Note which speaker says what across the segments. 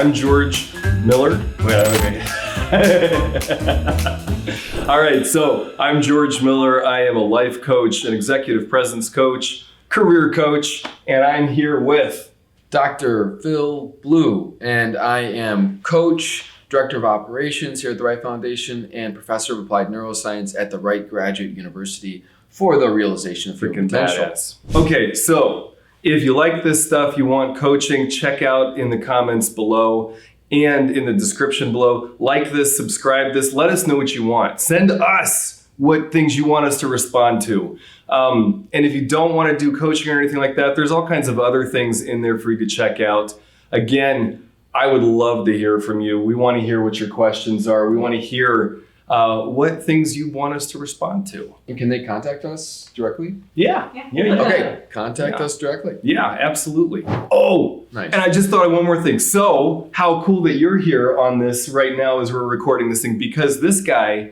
Speaker 1: I'm George Miller. Wait. All right, so I'm George Miller. I am a life coach, an executive presence coach, career coach, and I'm here with
Speaker 2: Dr. Phil Blue, and I am coach, director of operations here at the Wright Foundation, and professor of applied neuroscience at the Wright Graduate University for the realization of freaking potential.
Speaker 1: Badass. Okay, so if you like this stuff, you want coaching, check out in the comments below and in the description below. Like this, subscribe this, let us know what you want. Send us what things you want us to respond to. And if you don't want to do coaching or anything like that, there's all kinds of other things in there for you to check out. Again, I would love to hear from you. We want to hear what your questions are. We want to hear what things you want us to respond to.
Speaker 2: And can they contact us directly?
Speaker 1: Yeah.
Speaker 2: Okay, contact us directly.
Speaker 1: Yeah, absolutely. Oh,
Speaker 2: Nice.
Speaker 1: And I just thought of one more thing. So how cool that you're here on this right now as we're recording this thing, because this guy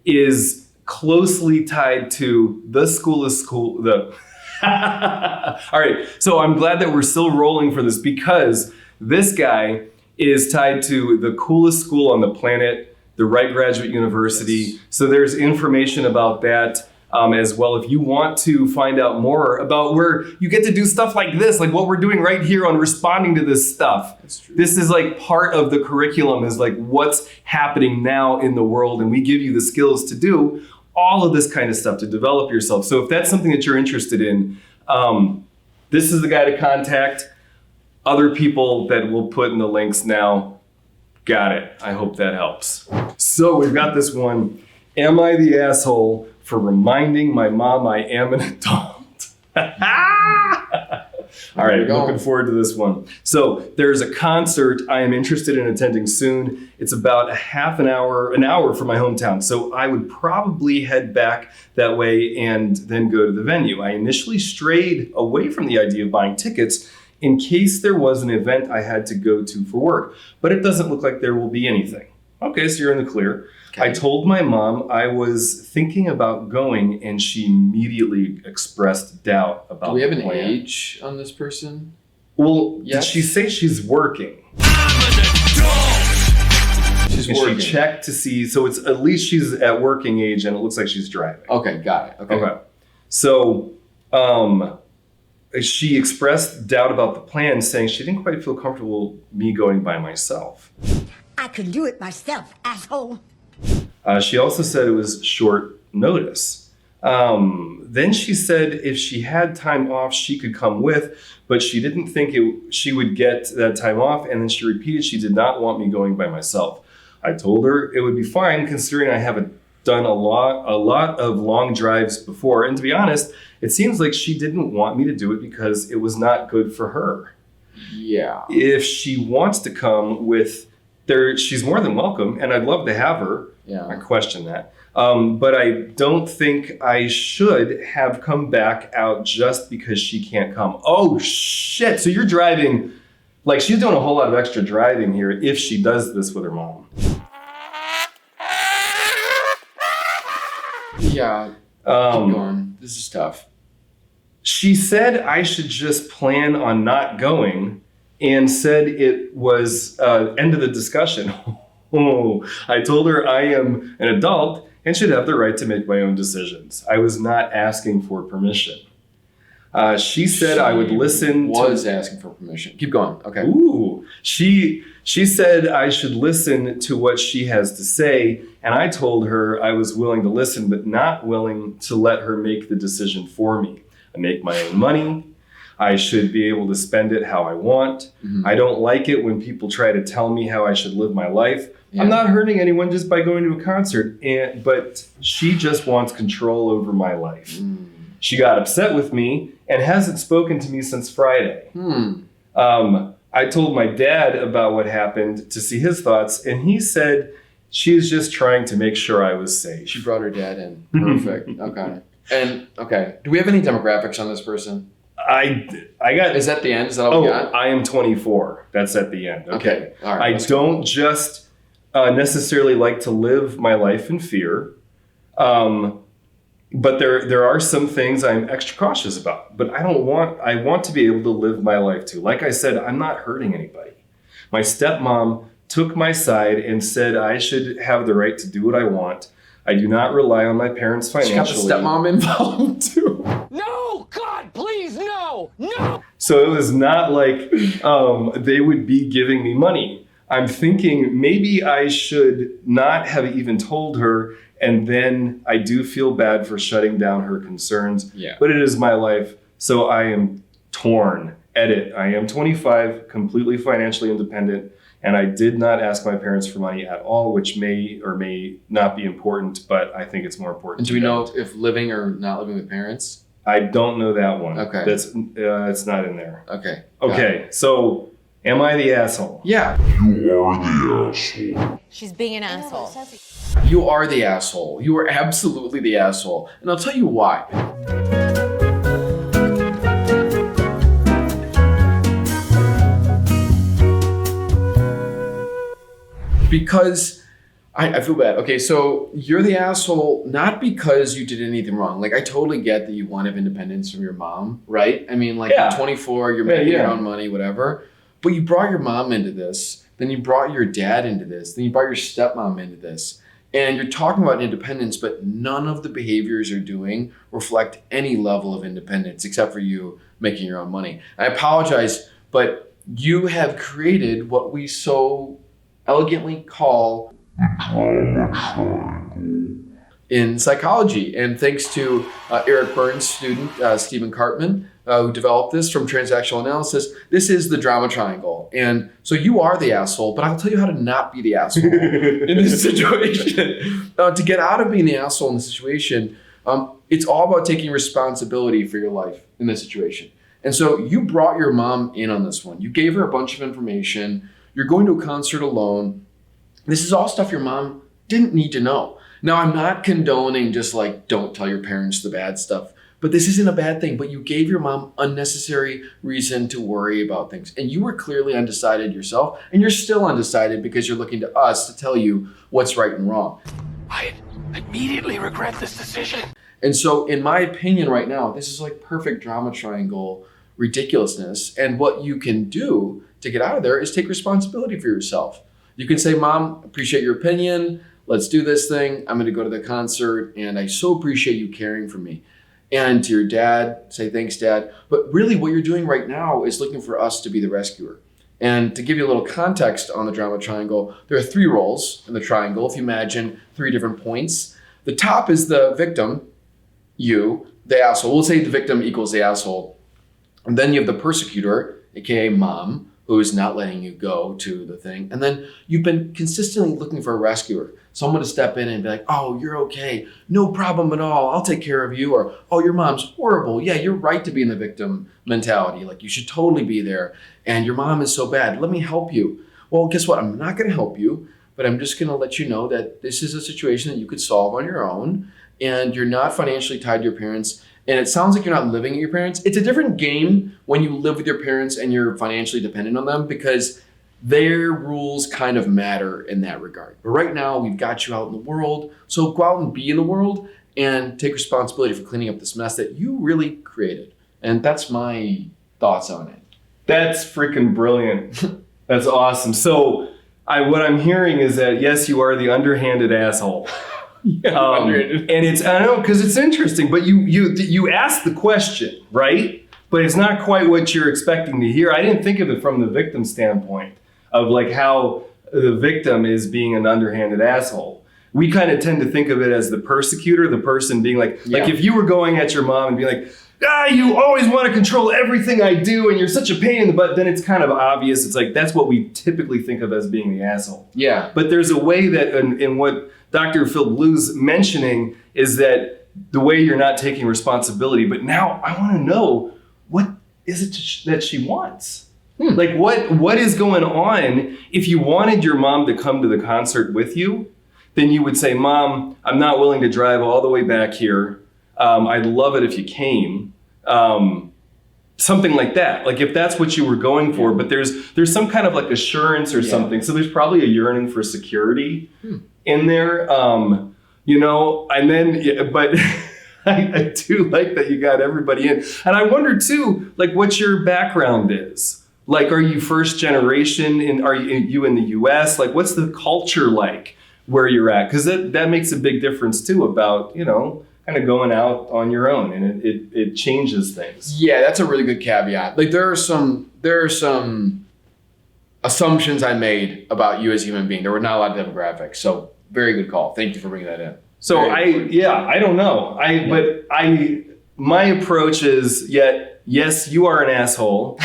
Speaker 1: is closely tied to the school of school. All right, so I'm glad that we're still rolling for this because this guy is tied to the coolest school on the planet, the Wright Graduate University.
Speaker 2: Yes.
Speaker 1: So there's information about that as well. If you want to find out more about where you get to do stuff like this, like what we're doing right here on responding to this stuff.
Speaker 2: That's true.
Speaker 1: This is like part of the curriculum is like what's happening now in the world. And we give you the skills to do all of this kind of stuff to develop yourself. So if that's something that you're interested in, this is the guy to contact. Other people that we'll put in the links now. Got it. I hope that helps. So we've got this one. Am I the asshole for reminding my mom I am an adult? All right, looking forward to this one. So there's a concert I am interested in attending soon. It's about an hour from my hometown. So I would probably head back that way and then go to the venue. I initially strayed away from the idea of buying tickets in case there was an event I had to go to for work, but it doesn't look like there will be anything. Okay, so you're in the clear.
Speaker 2: Okay.
Speaker 1: I told my mom I was thinking about going, and she immediately expressed doubt about
Speaker 2: Do we have
Speaker 1: the
Speaker 2: an
Speaker 1: plan.
Speaker 2: age on this person?
Speaker 1: Well,
Speaker 2: Yes.
Speaker 1: did she say she's working?
Speaker 2: She's
Speaker 1: And
Speaker 2: working.
Speaker 1: she checked to see, so it's at least she's at working age, and it looks like she's driving.
Speaker 2: Okay, got it. Okay.
Speaker 1: So, she expressed doubt about the plan, saying she didn't quite feel comfortable me going by myself.
Speaker 3: I could do it myself, asshole.
Speaker 1: She also said it was short notice. Then she said if she had time off, she could come with, but she didn't think she would get that time off. And then she repeated she did not want me going by myself. I told her it would be fine considering I haven't done a lot of long drives before. And to be honest, it seems like she didn't want me to do it because it was not good for her.
Speaker 2: Yeah.
Speaker 1: If she wants to come with she's more than welcome, and I'd love to have her.
Speaker 2: Yeah.
Speaker 1: I question that. But I don't think I should have come back out just because she can't come. Oh, shit. So you're driving, like she's doing a whole lot of extra driving here if she does this with her mom.
Speaker 2: Yeah. Keep going. This is tough.
Speaker 1: She said I should just plan on not going and said it was end of the discussion. Oh, I told her I am an adult and should have the right to make my own decisions. I was not asking for permission. She said I would listen
Speaker 2: Was asking for permission. Keep going. Okay.
Speaker 1: Ooh. She said I should listen to what she has to say, and I told her I was willing to listen, but not willing to let her make the decision for me. I make my own money. I should be able to spend it how I want.
Speaker 2: Mhm.
Speaker 1: I don't like it when people try to tell me how I should live my life.
Speaker 2: Yeah.
Speaker 1: I'm not hurting anyone just by going to a concert, but she just wants control over my life. She got upset with me and hasn't spoken to me since Friday. I told my dad about what happened to see his thoughts, and he said she's just trying to make sure I was safe.
Speaker 2: She brought her dad in. Perfect. Okay. And okay. Do we have any demographics on this person?
Speaker 1: I got.
Speaker 2: Is that the end? Is that all we got?
Speaker 1: I am 24. That's at the end.
Speaker 2: Okay. All right.
Speaker 1: I don't just necessarily like to live my life in fear. But there are some things I'm extra cautious about. But I want to be able to live my life too. Like I said, I'm not hurting anybody. My stepmom took my side and said I should have the right to do what I want. I do not rely on my parents financially.
Speaker 2: She got the stepmom involved too.
Speaker 4: No! God, please, no! No!
Speaker 1: So it was not like they would be giving me money. I'm thinking maybe I should not have even told her, and then I do feel bad for shutting down her concerns.
Speaker 2: Yeah.
Speaker 1: But it is my life, so I am torn. Edit. I am 25, completely financially independent, and I did not ask my parents for money at all, which may or may not be important, but I think it's more important.
Speaker 2: And do we know if living or not living with parents?
Speaker 1: I don't know that one.
Speaker 2: Okay.
Speaker 1: That's it's not in there.
Speaker 2: Okay.
Speaker 1: Okay, so am I the asshole?
Speaker 2: Yeah.
Speaker 5: You are the asshole.
Speaker 6: She's being an asshole.
Speaker 2: You are the asshole. You are absolutely the asshole. And I'll tell you why. Because I feel bad. Okay, so you're the asshole not because you did anything wrong. Like, I totally get that you want to have independence from your mom, right? I mean, like,
Speaker 1: Yeah.
Speaker 2: you're 24, you're making your own money, whatever. But you brought your mom into this. Then you brought your dad into this. Then you brought your stepmom into this. And you're talking about independence, but none of the behaviors you're doing reflect any level of independence except for you making your own money. I apologize, but you have created what we so elegantly call
Speaker 5: Drama triangle.
Speaker 2: in psychology. And thanks to Eric Burns' student, Stephen Cartman, who developed this from transactional analysis, this is the drama triangle. And so you are the asshole, but I'll tell you how to not be the asshole in this situation. To get out of being the asshole in the situation, it's all about taking responsibility for your life in this situation. And so you brought your mom in on this one. You gave her a bunch of information. You're going to a concert alone. This is all stuff your mom didn't need to know. Now, I'm not condoning just like, don't tell your parents the bad stuff, but this isn't a bad thing. But you gave your mom unnecessary reason to worry about things. And you were clearly undecided yourself, and you're still undecided because you're looking to us to tell you what's right and wrong.
Speaker 4: I immediately regret this decision.
Speaker 2: And so, in my opinion right now, this is like perfect drama triangle ridiculousness. And what you can do to get out of there is take responsibility for yourself. You can say, Mom, appreciate your opinion. Let's do this thing. I'm going to go to the concert, and I so appreciate you caring for me. And to your dad, say, thanks, Dad. But really what you're doing right now is looking for us to be the rescuer. And to give you a little context on the drama triangle, there are 3 roles in the triangle. If you imagine 3 different points, the top is the victim, you, the asshole. We'll say the victim equals the asshole. And then you have the persecutor, aka Mom, who is not letting you go to the thing. And then you've been consistently looking for a rescuer, someone to step in and be like, oh, you're okay. No problem at all. I'll take care of you. Or, oh, your mom's horrible. Yeah, you're right to be in the victim mentality. Like, you should totally be there. And your mom is so bad. Let me help you. Well, guess what? I'm not going to help you, but I'm just going to let you know that this is a situation that you could solve on your own. And you're not financially tied to your parents. And it sounds like you're not living with your parents. It's a different game when you live with your parents and you're financially dependent on them because their rules kind of matter in that regard. But right now, we've got you out in the world. So go out and be in the world and take responsibility for cleaning up this mess that you really created. And that's my thoughts on it.
Speaker 1: That's freaking brilliant. That's awesome. So what I'm hearing is that, yes, you are the underhanded asshole. And it's, I don't know, because it's interesting, but you asked the question, right? But it's not quite what you're expecting to hear. I didn't think of it from the victim standpoint of like how the victim is being an underhanded asshole. We kind of tend to think of it as the persecutor, the person being like if you were going at your mom and being like, you always want to control everything I do and you're such a pain in the butt, then it's kind of obvious. It's like, that's what we typically think of as being the asshole.
Speaker 2: Yeah.
Speaker 1: But there's a way that in what Dr. Phil Blue's mentioning is that the way you're not taking responsibility, but now I want to know, what is it that she wants? Like what is going on? If you wanted your mom to come to the concert with you, then you would say, Mom, I'm not willing to drive all the way back here. I'd love it if you came. Something like that. Like if that's what you were going for, but there's some kind of like assurance or something. So there's probably a yearning for security in there, and then, but I do like that you got everybody in. And I wonder too, like what your background is. Like, are you first generation? Are you in the U.S.? Like, what's the culture like where you're at? Because that makes a big difference too about, kind of going out on your own, and it changes things.
Speaker 2: Yeah, that's a really good caveat. Like there are some assumptions I made about you as a human being. There were not a lot of demographics. So very good call. Thank you for bringing that in.
Speaker 1: So I don't know. My approach is yes, you are an asshole.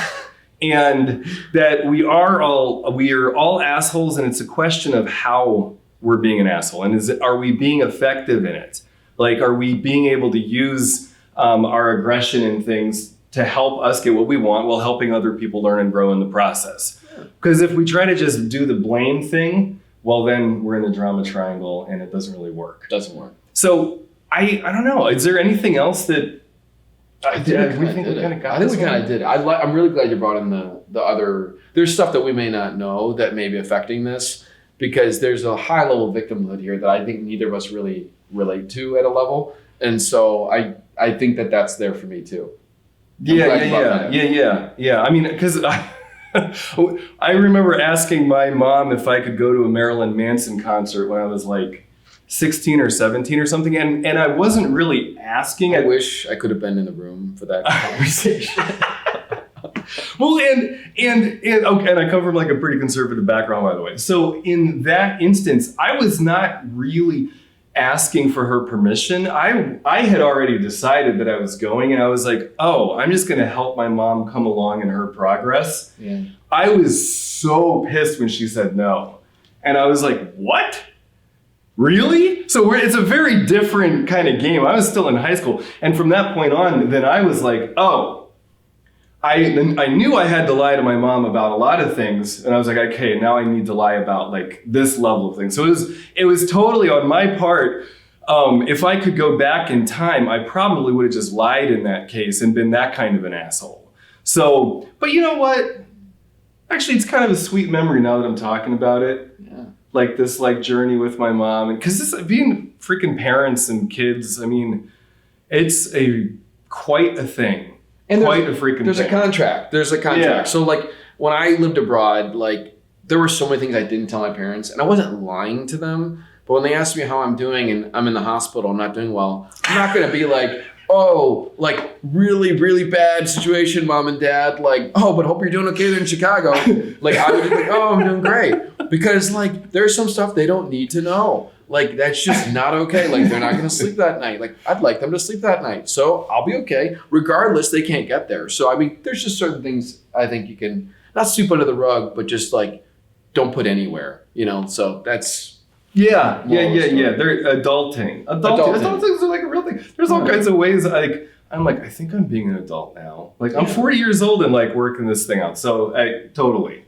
Speaker 1: And that we are all assholes, and it's a question of how we're being an asshole. And are we being effective in it? Like, are we being able to use our aggression and things to help us get what we want while helping other people learn and grow in the process? Because if we try to just do the blame thing, well, then we're in the drama triangle and it doesn't really work.
Speaker 2: Doesn't work.
Speaker 1: So I don't know. Is there anything else that
Speaker 2: I think we kind of did. I'm really glad you brought in the other. There's stuff that we may not know that may be affecting this, because there's a high level of victimhood here that I think neither of us really relate to at a level, and so I think that's there for me too.
Speaker 1: Yeah. I mean, because I remember asking my mom if I could go to a Marilyn Manson concert when I was like 16 or 17 or something, and I wasn't really asking.
Speaker 2: I wish I could have been in the room for that conversation.
Speaker 1: Well, and I come from like a pretty conservative background, by the way. So in that instance, I was not really asking for her permission. I had already decided that I was going, and I was like, oh, I'm just going to help my mom come along in her progress.
Speaker 2: Yeah.
Speaker 1: I was so pissed when she said no, and I was like, what? Really? So it's a very different kind of game. I was still in high school. And from that point on, then I was like, oh, I knew I had to lie to my mom about a lot of things. And I was like, okay, now I need to lie about like this level of things. So it was totally on my part. If I could go back in time, I probably would have just lied in that case and been that kind of an asshole. So, but you know what? Actually, it's kind of a sweet memory now that I'm talking about it.
Speaker 2: Yeah.
Speaker 1: Like this journey with my mom, and because being freaking parents and kids, I mean, it's quite a thing.
Speaker 2: And
Speaker 1: quite a freaking
Speaker 2: there's
Speaker 1: thing.
Speaker 2: a contract. There's a contract.
Speaker 1: Yeah.
Speaker 2: So like when I lived abroad, like there were so many things I didn't tell my parents, and I wasn't lying to them. But when they asked me how I'm doing and I'm in the hospital, I'm not doing well, I'm not going to be like, oh, like really, really bad situation, mom and dad. Like, oh, but hope you're doing okay there in Chicago. Like I would be like, oh, I'm doing great. Because like there's some stuff they don't need to know. Like that's just not okay. Like they're not going to sleep that night. Like I'd like them to sleep that night. So I'll be okay. Regardless, they can't get there. So I mean, there's just certain things I think you can not sweep under the rug, but just like don't put anywhere, So that's
Speaker 1: Yeah. They're adulting. Adulting are like a real thing. There's all kinds of ways. Like I'm like, I think I'm being an adult now. Like I'm 40 years old and like working this thing out. So totally.